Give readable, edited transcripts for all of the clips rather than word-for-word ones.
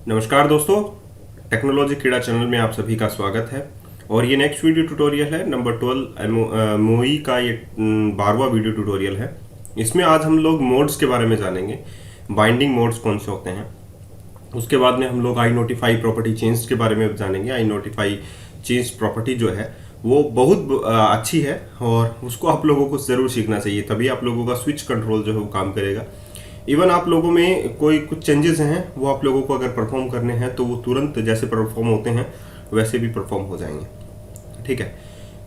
नमस्कार दोस्तों, टेक्नोलॉजी क्रीड़ा चैनल में आप सभी का स्वागत है। और ये नेक्स्ट वीडियो ट्यूटोरियल है नंबर 12 मोई का। ये 12वां वीडियो ट्यूटोरियल है। इसमें आज हम लोग मोड्स के बारे में जानेंगे। बाइंडिंग मोड्स कौन से होते हैं। उसके बाद में हम लोग आई नोटिफाई प्रॉपर्टी चेंज के बारे में जानेंगे। आई नोटिफाई चेंज प्रॉपर्टी जो है वो बहुत अच्छी है और उसको आप लोगों को ज़रूर सीखना चाहिए, तभी आप लोगों का स्विच कंट्रोल जो है वो काम करेगा। इवन आप लोगों में कोई कुछ चेंजेस हैं वो आप लोगों को अगर परफॉर्म करने हैं तो वो तुरंत जैसे परफॉर्म होते हैं वैसे भी परफॉर्म हो जाएंगे। ठीक है,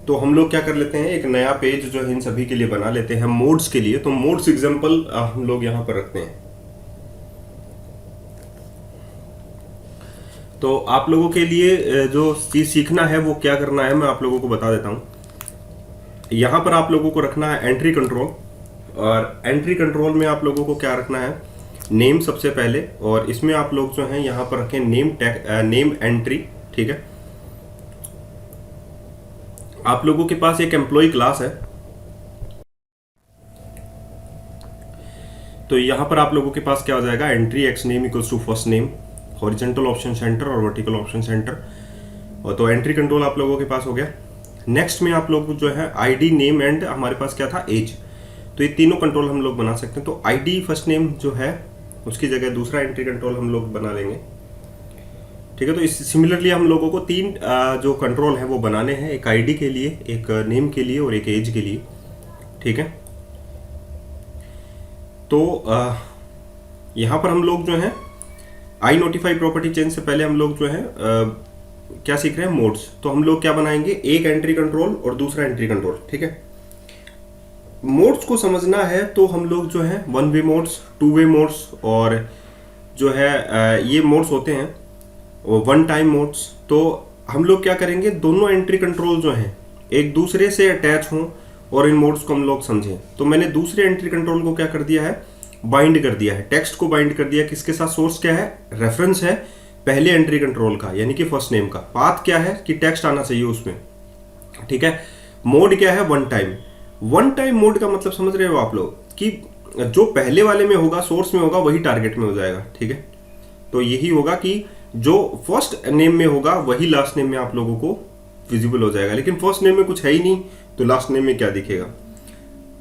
तो हम लोग क्या कर लेते हैं, एक नया पेज जो है इन सभी के लिए बना लेते हैं मोड्स के लिए। तो मोड्स एग्जांपल हम लोग यहाँ पर रखते हैं। तो आप लोगों के लिए जो चीज सीखना है वो क्या करना है मैं आप लोगों को बता देता हूँ। यहाँ पर आप लोगों को रखना है एंट्री कंट्रोल, और एंट्री कंट्रोल में आप लोगों को क्या रखना है, नेम सबसे पहले। और इसमें आप लोग जो हैं यहाँ पर रखें नेम एंट्री। ठीक है, आप लोगों के पास एक एम्प्लॉय क्लास है, तो यहाँ पर आप लोगों के पास क्या हो जाएगा, entry x name equals to first name, horizontal option centre और वर्टिकल ऑप्शन सेंटर। और तो एंट्री कंट्रोल आप लोगों के पास हो गया। नेक्स्ट में आप लोग जो है आईडी नेम एंड हमारे पास क्या था, एज। तो ये तीनों कंट्रोल हम लोग बना सकते हैं। तो आईडी फर्स्ट नेम जो है उसकी जगह दूसरा एंट्री कंट्रोल हम लोग बना लेंगे। ठीक है, तो इस सिमिलरली हम लोगों को तीन जो कंट्रोल है वो बनाने हैं, एक आईडी के लिए, एक नेम के लिए और एक एज के लिए। ठीक है, तो यहाँ पर हम लोग जो है आई नोटिफाई प्रॉपर्टी चेंज से पहले हम लोग जो है क्या सीख रहे हैं, मोड्स। तो हम लोग क्या बनाएंगे, एक एंट्री कंट्रोल और दूसरा एंट्री कंट्रोल। ठीक है, मोड्स को समझना है तो हम लोग जो है one way modes, two way modes और जो है ये मोड्स होते हैं वन टाइम मोड्स। तो हम लोग क्या करेंगे, दोनों एंट्री कंट्रोल जो हैं एक दूसरे से अटैच हों और इन मोड्स को हम लोग समझें। तो मैंने दूसरे एंट्री कंट्रोल को क्या कर दिया है, बाइंड कर दिया है, टेक्स्ट को बाइंड कर दिया। किसके साथ, सोर्स क्या है, रेफरेंस है पहले एंट्री कंट्रोल का यानी कि फर्स्ट नेम का। पाथ क्या है कि टेक्स्ट आना चाहिए उसमें। ठीक है, मोड क्या है, one time. One time mode का मतलब समझ रहे हो आप लोग कि जो पहले वाले में होगा, सोर्स में होगा, वही टारगेट में हो जाएगा। ठीक है, तो यही होगा कि जो फर्स्ट नेम में होगा वही लास्ट नेम में आप लोगों को विजिबल हो जाएगा। लेकिन फर्स्ट नेम में कुछ है ही नहीं तो लास्ट नेम में क्या दिखेगा।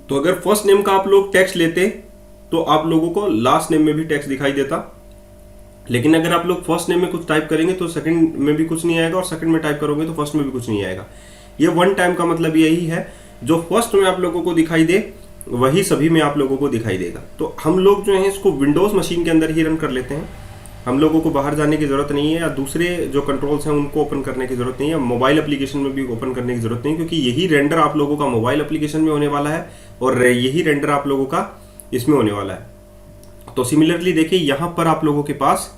तो अगर फर्स्ट नेम का आप लोग टेक्स्ट लेते तो आप लोगों को लास्ट नेम में भी टेक्स्ट दिखाई देता। लेकिन अगर आप लोग फर्स्ट नेम में कुछ टाइप करेंगे तो सेकंड में भी कुछ नहीं आएगा, और सेकंड में टाइप करोगे तो फर्स्ट में भी कुछ नहीं आएगा। ये वन टाइम का मतलब यही है, जो फर्स्ट में आप लोगों को दिखाई दे वही सभी में आप लोगों को दिखाई देगा। तो हम लोग जो है इसको विंडोज मशीन के अंदर ही रन कर लेते हैं। हम लोगों को बाहर जाने की जरूरत नहीं है, या दूसरे जो कंट्रोल्स हैं उनको ओपन करने की जरूरत नहीं है, मोबाइल एप्लीकेशन में भी ओपन करने की जरूरत नहीं, क्योंकि यही रेंडर आप लोगों का मोबाइल एप्लीकेशन में होने वाला है और यही रेंडर आप लोगों का इसमें होने वाला है। तो सिमिलरली देखिए यहाँ पर आप लोगों के पास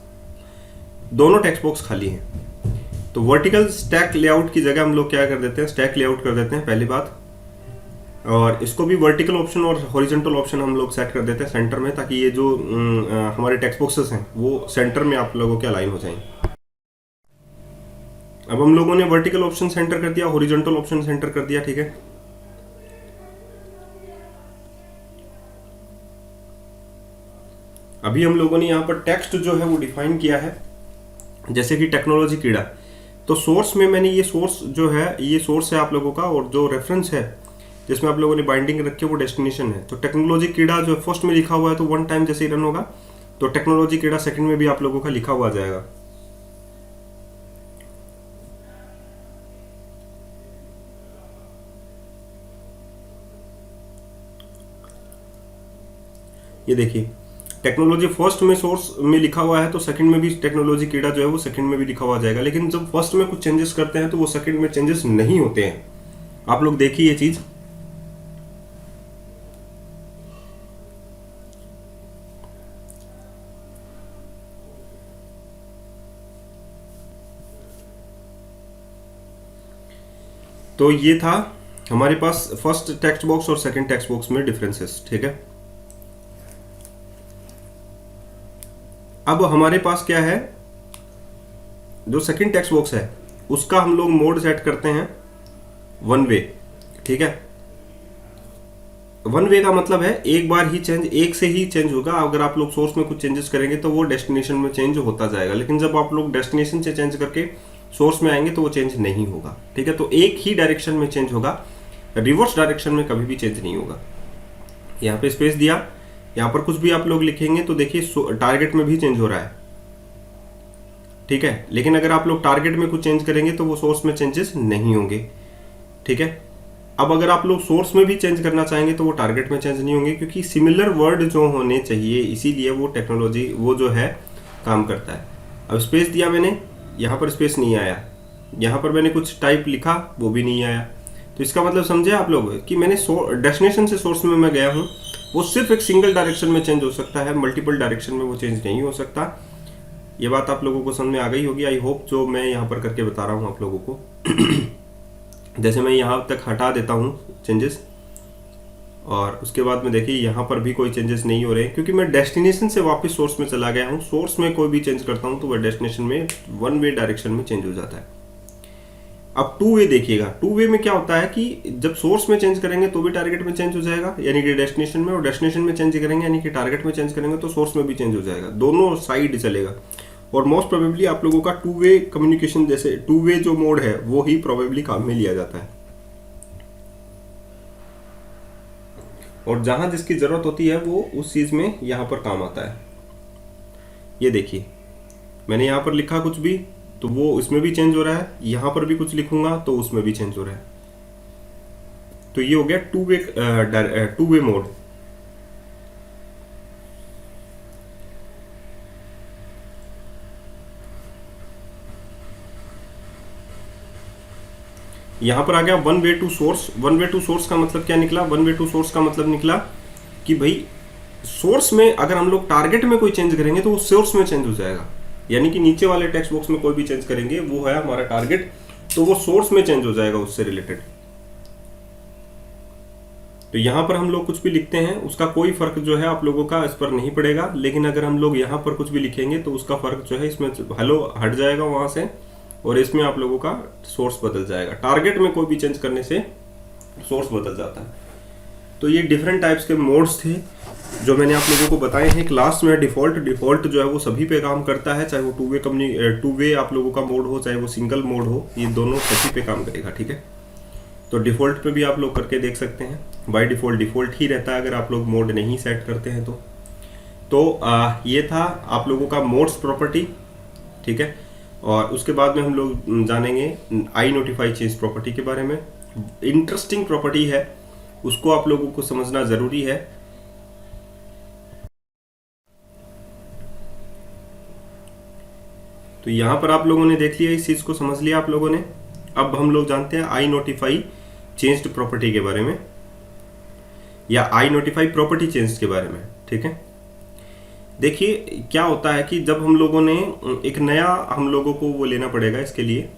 दोनों टेक्स्ट बॉक्स खाली हैं। तो वर्टिकल स्टैक लेआउट की जगह हम लोग क्या कर देते हैं, स्टैक लेआउट कर देते हैं पहली बात। और इसको भी वर्टिकल ऑप्शन और हॉरिजॉन्टल ऑप्शन हम लोग सेट कर देते हैं सेंटर में, ताकि ये जो हमारे टेक्स्ट बॉक्सेस हैं वो सेंटर में आप लोगों के अलाइन हो जाएं। अब हम लोगों ने वर्टिकल ऑप्शन सेंटर कर दिया, हॉरिजॉन्टल ऑप्शन सेंटर कर दिया। ठीक है, अभी हम लोगों ने यहाँ पर टेक्स्ट जो है वो डिफाइन किया है, जैसे कि टेक्नोलॉजी कीड़ा। तो सोर्स में मैंने ये सोर्स जो है, ये सोर्स है आप लोगों का, और जो रेफरेंस है जिसमें आप लोगों ने बाइंडिंग रखी है वो डेस्टिनेशन है। तो टेक्नोलॉजी कीड़ा जो फर्स्ट में लिखा हुआ है तो वन टाइम जैसे ही रन होगा तो टेक्नोलॉजी कीड़ा सेकंड में भी आप लोगों का लिखा हुआ जाएगा। ये देखिए, टेक्नोलॉजी फर्स्ट में सोर्स में लिखा हुआ है तो सेकंड में भी टेक्नोलॉजी कीड़ा जो है वो सेकंड में भी लिखा हुआ जाएगा। लेकिन जब फर्स्ट में कुछ चेंजेस करते हैं तो वो सेकंड में चेंजेस नहीं होते हैं। आप लोग देखिए ये चीज, तो ये था हमारे पास फर्स्ट टेक्स्ट बॉक्स और सेकंड टेक्स्ट बॉक्स में डिफरेंसेस। ठीक है, अब हमारे पास क्या है, जो सेकंड टेक्स्ट बॉक्स है उसका हम लोग मोड सेट करते हैं वन वे। ठीक है, वन वे का मतलब है एक बार ही चेंज, एक से ही चेंज होगा। अगर आप लोग सोर्स में कुछ चेंजेस करेंगे तो वो डेस्टिनेशन में चेंज होता जाएगा, लेकिन जब आप लोग डेस्टिनेशन से चेंज करके सोर्स में आएंगे तो वो चेंज नहीं होगा। ठीक है, तो एक ही डायरेक्शन में चेंज होगा, रिवर्स डायरेक्शन में कभी भी चेंज नहीं होगा। यहाँ पे स्पेस दिया, यहाँ पर कुछ भी आप लोग लिखेंगे तो देखिए टारगेट में भी चेंज हो रहा है। ठीक है, लेकिन अगर आप लोग टारगेट में कुछ चेंज करेंगे तो वो सोर्स में चेंजेस नहीं होंगे। ठीक है, अब अगर आप लोग सोर्स में भी चेंज करना चाहेंगे तो वो टारगेट में चेंज नहीं होंगे, क्योंकि सिमिलर वर्ड जो होने चाहिए, इसीलिए वो टेक्नोलॉजी वो जो है काम करता है। अब स्पेस दिया मैंने, यहाँ पर स्पेस नहीं आया, यहाँ पर मैंने कुछ टाइप लिखा वो भी नहीं आया। तो इसका मतलब समझे आप लोग कि मैंने डेस्टिनेशन से सोर्स में मैं गया हूँ, वो सिर्फ एक सिंगल डायरेक्शन में चेंज हो सकता है, मल्टीपल डायरेक्शन में वो चेंज नहीं हो सकता। ये बात आप लोगों को समझ में आ गई होगी, आई होप, जो मैं यहाँ पर करके बता रहा हूँ आप लोगों को। जैसे मैं यहाँ तक हटा देता हूँ चेंजेस, और उसके बाद में देखिए यहाँ पर भी कोई चेंजेस नहीं हो रहे, क्योंकि मैं डेस्टिनेशन से वापस सोर्स में चला गया हूँ। सोर्स में कोई भी चेंज करता हूँ तो वह डेस्टिनेशन में वन वे डायरेक्शन में चेंज हो जाता है। अब टू वे देखिएगा, टू वे में क्या होता है कि जब सोर्स में चेंज करेंगे तो भी टारगेट में चेंज हो जाएगा, यानी कि डेस्टिनेशन में, और डेस्टिनेशन में चेंज करेंगे यानी कि टारगेट में चेंज करेंगे तो सोर्स में भी चेंज हो जाएगा, दोनों साइड चलेगा। और मोस्ट प्रोबेबली आप लोगों का टू वे कम्युनिकेशन, जैसे टू वे जो मोड है वो ही प्रोबेबली काम में लिया जाता है, और जहां जिसकी जरूरत होती है वो उस चीज में यहां पर काम आता है। ये देखिए मैंने यहां पर लिखा कुछ भी तो वो इसमें भी चेंज हो रहा है, यहां पर भी कुछ लिखूंगा तो उसमें भी चेंज हो रहा है। तो ये हो गया टू वे मोड। यहां पर आ गया one way to source. One way to source का मतलब क्या निकला? वन वे टू सोर्स का मतलब निकला कि भाई सोर्स में अगर हम लोग टारगेट में कोई चेंज करेंगे तो वो सोर्स में चेंज हो जाएगा, यानी कि नीचे वाले टेक्स्ट बॉक्स में कोई भी चेंज करेंगे वो है हमारा टारगेट, तो वो सोर्स में चेंज हो जाएगा उससे रिलेटेड। तो यहां पर हम लोग कुछ भी लिखते हैं उसका कोई फर्क जो है आप लोगों का इस पर नहीं पड़ेगा, लेकिन अगर हम लोग यहां पर कुछ भी लिखेंगे तो उसका फर्क जो है इसमें हेलो हट जाएगा वहां से, और इसमें आप लोगों का सोर्स बदल जाएगा। टारगेट में कोई भी चेंज करने से सोर्स बदल जाता है। तो ये डिफरेंट टाइप्स के मोड्स थे जो मैंने आप लोगों को बताए हैं क्लास में। डिफॉल्ट जो है वो सभी पे काम करता है, चाहे वो टू वे आप लोगों का मोड हो, चाहे वो सिंगल मोड हो, ये दोनों सभी पे काम करेगा। ठीक है, तो डिफॉल्ट पे भी आप लोग करके देख सकते हैं। बाय डिफॉल्ट ही रहता है अगर आप लोग मोड नहीं सेट करते हैं तो ये था आप लोगों का मोड्स प्रॉपर्टी। ठीक है, और उसके बाद में हम लोग जानेंगे आई नोटिफाई चेंज प्रॉपर्टी के बारे में। इंटरेस्टिंग प्रॉपर्टी है, उसको आप लोगों को समझना जरूरी है। तो यहां पर आप लोगों ने देख लिया, इस चीज को समझ लिया आप लोगों ने। अब हम लोग जानते हैं आई नोटिफाई चेंज्ड प्रॉपर्टी के बारे में, या आई नोटिफाई प्रॉपर्टी चेंज के बारे में। ठीक है, देखिए क्या होता है कि जब हम लोगों ने एक नया, हम लोगों को वो लेना पड़ेगा, इसके लिए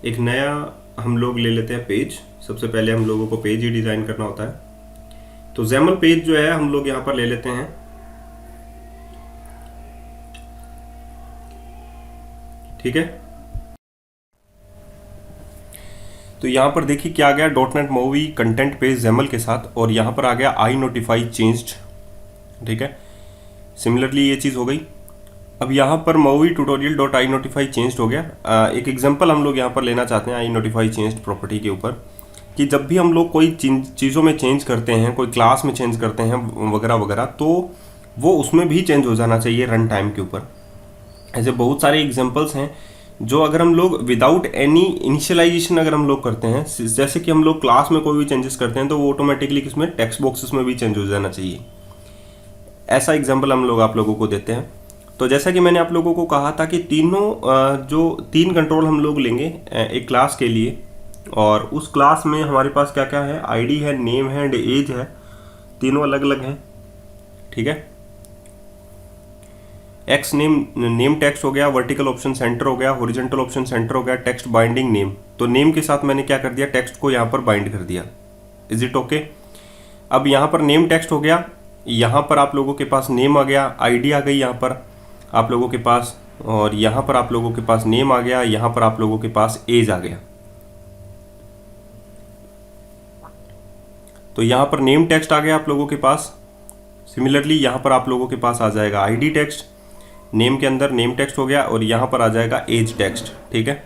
एक नया हम लोग ले लेते हैं पेज। सबसे पहले हम लोगों को पेज ही डिजाइन करना होता है, तो जैमल पेज जो है हम लोग यहां पर ले लेते हैं। ठीक है, तो यहां पर देखिए क्या आ गया, .NET movie content page Jaimal के साथ, और यहां पर आ गया आई नोटिफाई चेंज्ड। ठीक है, सिमिलरली ये चीज हो गई। अब यहाँ पर movie tutorial dot I notify changed हो गया। एक एग्जांपल हम लोग यहाँ पर लेना चाहते हैं आई नोटिफाई चेंज्ड प्रॉपर्टी के ऊपर, कि जब भी हम लोग कोई चीज़ों में चेंज करते हैं, कोई क्लास में चेंज करते हैं वगैरह वगैरह, तो वो उसमें भी चेंज हो जाना चाहिए रन टाइम के ऊपर। ऐसे बहुत सारे एग्जाम्पल्स हैं जो अगर हम लोग विदाउट एनी इनिशियलाइजेशन अगर हम लोग करते हैं, जैसे कि हम लोग क्लास में कोई भी चेंजेस करते हैं तो वो ऑटोमेटिकली किसमें टेक्स्ट बॉक्सेस में भी चेंज हो जाना चाहिए। ऐसा एग्जाम्पल हम लोग आप लोगों को देते हैं। तो जैसा कि मैंने आप लोगों को कहा था कि जो तीन कंट्रोल हम लोग लेंगे एक क्लास के लिए, और उस क्लास में हमारे पास क्या क्या है, आईडी है, नेम है एंड एज है, तीनों अलग अलग हैं। ठीक है, एक्स नेम टेक्स्ट हो गया, वर्टिकल ऑप्शन सेंटर हो गया, हॉरिजॉन्टल ऑप्शन सेंटर हो गया, टेक्स्ट बाइंडिंग नेम। तो नेम के साथ मैंने क्या कर दिया, टेक्स्ट को यहाँ पर बाइंड कर दिया। Is it okay? अब यहाँ पर नेम टेक्स्ट हो गया, यहाँ पर आप लोगों के पास नेम आ गया, आईडी आ गई यहाँ पर आप लोगों के पास, और यहाँ पर आप लोगों के पास नेम आ गया, यहाँ पर आप लोगों के पास एज आ गया। तो यहाँ पर नेम टेक्स्ट आ गया आप लोगों के पास। सिमिलरली यहाँ पर आप लोगों के पास आ जाएगा आईडी टेक्स्ट, नेम के अंदर नेम टेक्स्ट हो गया, और यहाँ पर आ जाएगा एज टेक्स्ट। ठीक है,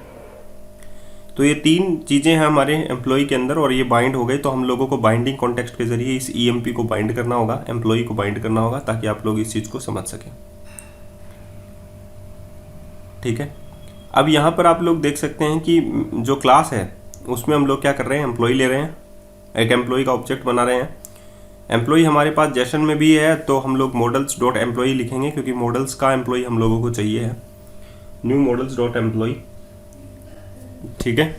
तो ये तीन चीज़ें हैं हमारे एम्प्लॉय के अंदर, और ये बाइंड हो गए। तो हम लोगों को बाइंडिंग कॉन्टेक्स्ट के जरिए इस ईएमपी को बाइंड करना होगा, एम्प्लॉय को बाइंड करना होगा, ताकि आप लोग इस चीज़ को समझ सकें। ठीक है, अब यहाँ पर आप लोग देख सकते हैं कि जो क्लास है उसमें हम लोग क्या कर रहे हैं, एम्प्लॉय ले रहे हैं, एक एम्प्लॉय का ऑब्जेक्ट बना रहे हैं। एम्प्लॉय हमारे पास जेसन में भी है, तो हम लोग मॉडल्स डॉट एम्प्लॉय लिखेंगे, क्योंकि मॉडल्स का एम्प्लॉय हम लोगों को चाहिए है। New models dot employ. ठीक है,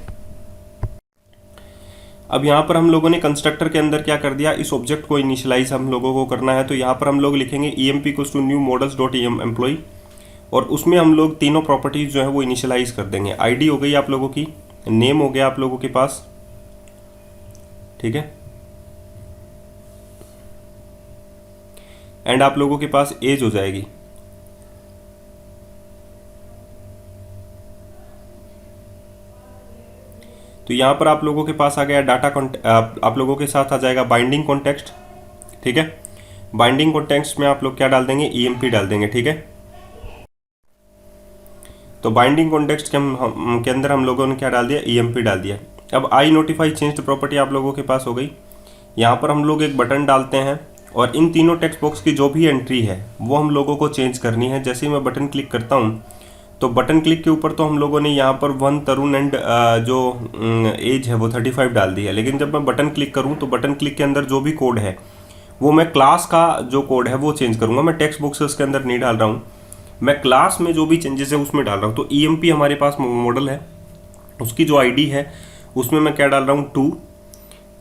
अब यहाँ पर हम लोगों ने कंस्ट्रक्टर के अंदर क्या कर दिया, इस ऑब्जेक्ट को इनिशियलाइज हम लोगों को करना है। तो यहाँ पर हम लोग लिखेंगे emp equals to new models dot employ, और उसमें हम लोग तीनों प्रॉपर्टीज जो है वो इनिशियलाइज कर देंगे। आईडी हो गई आप लोगों की, नेम हो गया आप लोगों के पास, ठीक है, एंड आप लोगों के पास एज हो जाएगी। तो यहाँ पर आप लोगों के पास आ गया डाटा आप लोगों के साथ आ जाएगा बाइंडिंग कॉन्टेक्स्ट। ठीक है, बाइंडिंग कॉन्टेक्स्ट में आप लोग क्या डाल देंगे, ईएमपी डाल देंगे। ठीक है, तो बाइंडिंग कॉन्टेक्स्ट के अंदर हम लोगों ने क्या डाल दिया, ईएमपी डाल दिया। अब आई नोटिफाई चेंज्ड प्रॉपर्टी आप लोगों के पास हो गई। यहाँ पर हम लोग एक बटन डालते हैं, और इन तीनों टेक्स्ट बॉक्स की जो भी एंट्री है वो हम लोगों को चेंज करनी है। जैसे ही मैं बटन क्लिक करता हूँ, तो बटन क्लिक के ऊपर तो हम लोगों ने यहाँ पर 1 तरुण एंड जो एज है वो 35 डाल दी है। लेकिन जब मैं बटन क्लिक करूँ, तो बटन क्लिक के अंदर जो भी कोड है वो मैं क्लास का जो कोड है वो चेंज करूँगा। मैं टेक्स्ट बॉक्सेस के अंदर नहीं डाल रहा हूँ, मैं क्लास में जो भी चेंजेस है उसमें डाल रहा हूँ। तो ईएमपी हमारे पास मॉडल है, उसकी जो आईडी है उसमें मैं क्या डाल रहा हूँ, 2।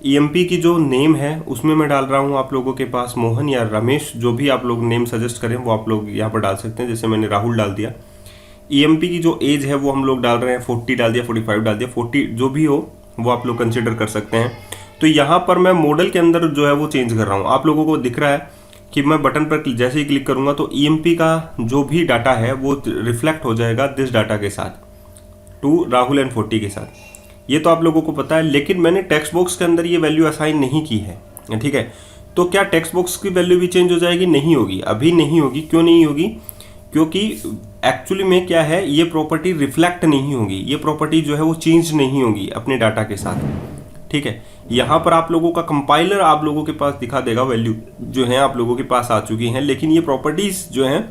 ईएमपी की जो नेम है उसमें मैं डाल रहा हूँ आप लोगों के पास मोहन या रमेश, जो भी आप लोग नेम सजेस्ट करें वो आप लोग यहाँ पर डाल सकते हैं। जैसे मैंने राहुल डाल दिया। ईएमपी की जो एज है वो हम लोग डाल रहे हैं 40 डाल दिया, 45 डाल दिया, 40 जो भी हो वो आप लोग कंसिडर कर सकते हैं। तो यहाँ पर मैं मॉडल के अंदर जो है वो चेंज कर रहा हूँ। आप लोगों को दिख रहा है कि मैं बटन पर जैसे ही क्लिक करूँगा तो ईएमपी का जो भी डाटा है वो रिफ्लेक्ट हो जाएगा दिस डाटा के साथ, 2 राहुल एंड 40 के साथ। ये तो आप लोगों को पता है, लेकिन मैंने टेक्स्ट बॉक्स के अंदर ये वैल्यू असाइन नहीं की है। ठीक है, तो क्या टेक्स्ट बॉक्स की वैल्यू भी चेंज हो जाएगी? नहीं होगी, अभी नहीं होगी। क्यों नहीं होगी? क्योंकि एक्चुअली में क्या है, ये प्रॉपर्टी रिफ्लेक्ट नहीं होगी, ये प्रॉपर्टी जो है वो चेंज नहीं होगी अपने डाटा के साथ। ठीक है, यहाँ पर आप लोगों का कंपाइलर आप लोगों के पास दिखा देगा वैल्यू जो है आप लोगों के पास आ चुकी हैं, लेकिन ये प्रॉपर्टीज जो है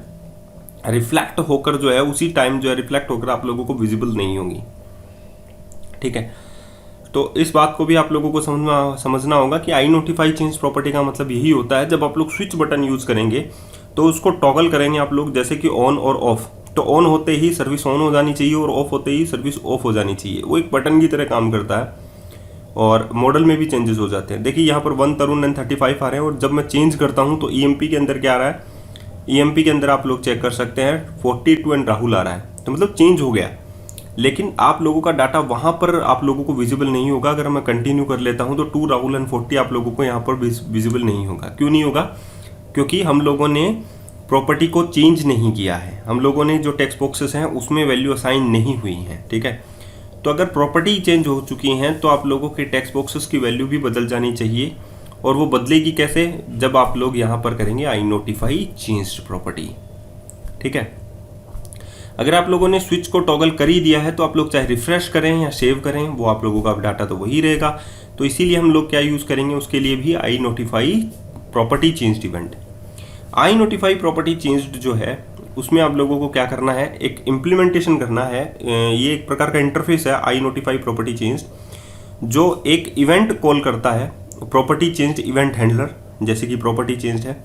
रिफ्लेक्ट होकर जो है उसी टाइम जो है रिफ्लेक्ट होकर आप लोगों को विजिबल नहीं होंगी। ठीक है, तो इस बात को भी आप लोगों को समझना होगा कि आई नोटिफाई चेंज प्रॉपर्टी का मतलब यही होता है। जब आप लोग स्विच बटन यूज करेंगे तो उसको टॉगल करेंगे आप लोग, जैसे कि ऑन और ऑफ। तो ऑन होते ही सर्विस ऑन हो जानी चाहिए और ऑफ होते ही सर्विस ऑफ हो जानी चाहिए। वो एक बटन की तरह काम करता है, और मॉडल में भी चेंजेस हो जाते हैं। देखिए यहाँ पर 1 तरुण एंड 35 आ रहे हैं, और जब मैं चेंज करता हूँ तो ईएमपी के अंदर क्या आ रहा है, ईएमपी के अंदर आप लोग चेक कर सकते हैं 42 एंड राहुल आ रहा है। तो मतलब चेंज हो गया, लेकिन आप लोगों का डाटा वहां पर आप लोगों को विजिबल नहीं होगा। अगर मैं कंटिन्यू कर लेता हूं तो 2 राहुल एंड 40 आप लोगों को यहाँ पर विजिबल नहीं होगा। क्यों नहीं होगा? क्योंकि हम लोगों ने प्रॉपर्टी को चेंज नहीं किया है, हम लोगों ने जो टेक्स्ट बॉक्सेस हैं उसमें वैल्यू असाइन नहीं हुई है। ठीक है, तो अगर प्रॉपर्टी चेंज हो चुकी हैं तो आप लोगों के टेक्स्ट बॉक्सेस की वैल्यू भी बदल जानी चाहिए। और वो बदलेगी कैसे? जब आप लोग यहाँ पर करेंगे आई नोटिफाई चेंज्ड प्रॉपर्टी। ठीक है, अगर आप लोगों ने स्विच को टॉगल कर ही दिया है तो आप लोग चाहे रिफ्रेश करें या सेव करें, वो आप लोगों का डाटा तो वही रहेगा। तो इसीलिए हम लोग क्या यूज करेंगे, उसके लिए भी आई नोटिफाई प्रॉपर्टी चेंज्ड इवेंट। आई नोटिफाई प्रॉपर्टी चेंज्ड जो है उसमें आप लोगों को क्या करना है, एक इम्प्लीमेंटेशन करना है। ये एक प्रकार का इंटरफेस है आई नोटिफाई प्रॉपर्टी चेंज्ड, जो एक इवेंट कॉल करता है, प्रॉपर्टी चेंज्ड इवेंट हैंडलर, जैसे कि प्रॉपर्टी चेंज्ड है।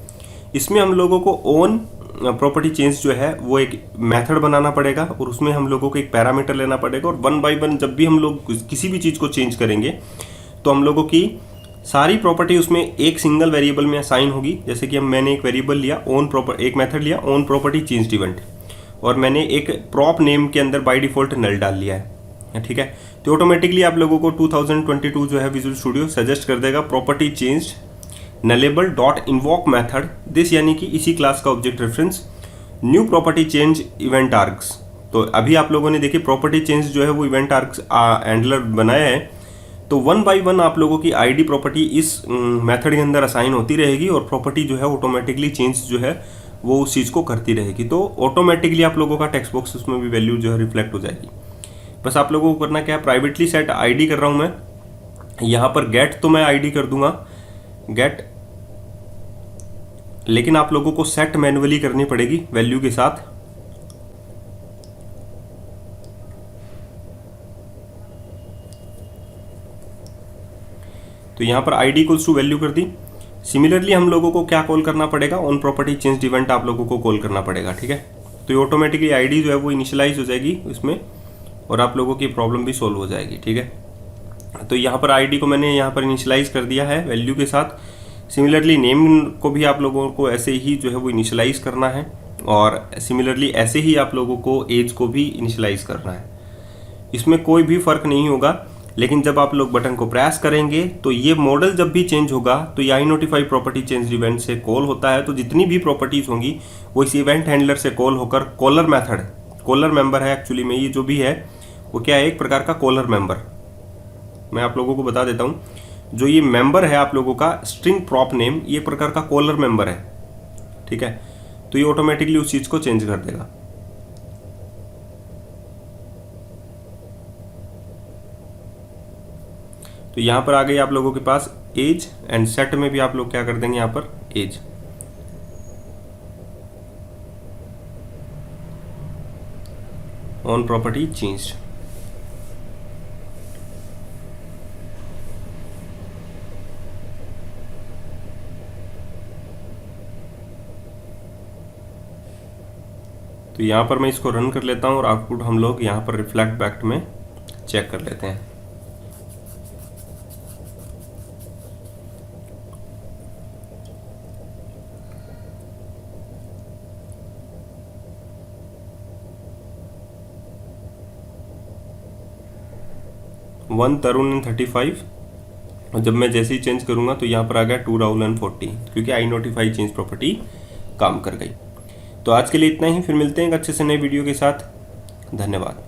इसमें हम लोगों को ऑन प्रॉपर्टी चेंज जो है वो एक मेथड बनाना पड़ेगा, और उसमें हम लोगों को एक पैरामीटर लेना पड़ेगा। और 1 बाय 1 जब भी हम लोग किसी भी चीज़ को चेंज करेंगे तो हम लोगों की सारी प्रॉपर्टी उसमें एक सिंगल वेरिएबल में असाइन होगी। जैसे कि मैंने एक वेरिएबल लिया एक मेथड लिया ऑन प्रॉपर्टी चेंज्ड इवेंट, और मैंने एक प्रॉप नेम के अंदर बाय डिफॉल्ट नल डाल लिया है। ठीक है, तो ऑटोमेटिकली आप लोगों को 2022 जो है विजुअल स्टूडियो सजेस्ट कर देगा property changed nullable dot invoke method this, यानी कि इसी क्लास का object reference new property change event arcs. तो अभी आप लोगों ने देखिए प्रॉपर्टी चेंज जो है वो इवेंट आर्क्स हैंडलर बनाया है, तो तो 1 बाय 1 आप लोगों की आईडी प्रॉपर्टी इस मेथड के अंदर असाइन होती रहेगी और प्रॉपर्टी जो है ऑटोमेटिकली चेंज जो है वो उस चीज़ को करती रहेगी। तो ऑटोमेटिकली आप लोगों का टेक्स्ट बॉक्स उसमें भी वैल्यू जो है रिफ्लेक्ट हो जाएगी। बस आप लोगों को करना क्या है, प्राइवेटली सेट आईडी कर रहा हूं मैं, यहां पर गेट तो मैं आईडी कर दूंगा गेट, लेकिन आप लोगों को सेट मैन्युअली करनी पड़ेगी वैल्यू के साथ। तो यहां पर आईडी इक्वल्स टू वैल्यू कर दी। सिमिलरली हम लोगों को क्या कॉल करना पड़ेगा, ऑन प्रॉपर्टी चेंज इवेंट आप लोगों को कॉल करना पड़ेगा, ठीक है। तो ये ऑटोमेटिकली आईडी जो है वो इनिशियलाइज हो जाएगी इसमें और आप लोगों की प्रॉब्लम भी सॉल्व हो जाएगी, ठीक है। तो यहाँ पर आईडी को मैंने यहाँ पर इनिशियलाइज कर दिया है वैल्यू के साथ। सिमिलरली नेम को भी आप लोगों को ऐसे ही जो है वो इनिशियलाइज करना है और सिमिलरली ऐसे ही आप लोगों को एज को भी इनिशियलाइज करना है। इसमें कोई भी फर्क नहीं होगा, लेकिन जब आप लोग बटन को प्रेस करेंगे तो ये मॉडल जब भी चेंज होगा तो ये आई नोटिफाई प्रॉपर्टी चेंज इवेंट से कॉल होता है। तो जितनी भी प्रॉपर्टीज होंगी वो इस इवेंट हैंडलर से कॉल होकर कॉलर मेथड, कॉलर मेंबर है एक्चुअली में, ये जो भी है वो क्या है, एक प्रकार का कॉलर मेंबर। मैं आप लोगों को बता देता हूँ, जो ये मेंबर है आप लोगों का स्ट्रिंग प्रॉप नेम, ये प्रकार का कॉलर मेंबर है, ठीक है। तो ये ऑटोमेटिकली उस चीज को चेंज कर देगा। तो यहां पर आ गई आप लोगों के पास एज एंड सेट में भी आप लोग क्या कर देंगे यहाँ पर एज। On property change. तो यहां पर मैं इसको रन कर लेता हूं और आउटपुट हम लोग यहां पर रिफ्लेक्ट बैक में चेक कर लेते हैं। वन तरुण एंड 35, और जब मैं जैसे ही चेंज करूंगा तो यहाँ पर आ गया 2 राहुल एंड 40, क्योंकि आई नोटिफाई चेंज प्रॉपर्टी काम कर गई। तो आज के लिए इतना ही, फिर मिलते हैं एक अच्छे से नए वीडियो के साथ। धन्यवाद।